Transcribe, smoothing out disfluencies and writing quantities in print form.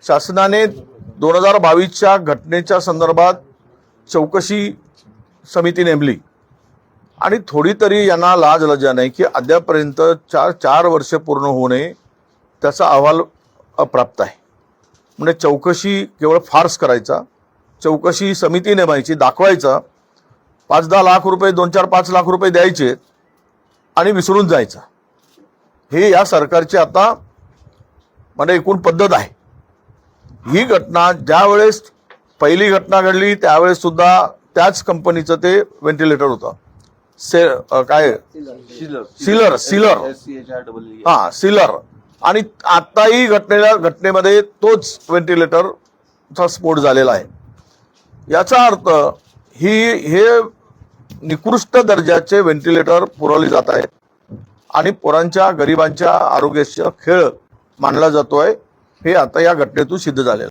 शासनाने 2022च्या घटनेच्या संदर्भात चौकशी समिती नेमली आणि थोडी तरी यांना लाजलज्जा नाही की अद्यापर्यंत चार वर्ष पूर्ण होऊ नये त्याचा अहवाल अप्राप्त आहे. म्हणजे चौकशी केवळ फार्स करायचा, चौकशी समिती नेमायची, दाखवायचा, 5-10 लाख रुपये 2-4-5 लाख रुपये द्यायचे आणि विसरून जायचा. हे या सरकारची आता म्हणजे एकूण पद्धत आहे. ही घटना ज्यावेळेस पहिली घटना घडली त्यावेळेस सुद्धा त्याच कंपनीचं ते व्हेंटिलेटर होतं. सीलर आणि आताही घटनेमध्ये तोच व्हेंटिलेटरचा स्फोट झालेला आहे. याचा अर्थ हे निकृष्ट दर्जाचे व्हेंटिलेटर पुरवले जात आहेत आणि पोरांच्या गरिबांच्या आरोग्याचा खेळ मानला जातोय. हे आता या घटनेतून सिद्ध झालेलं.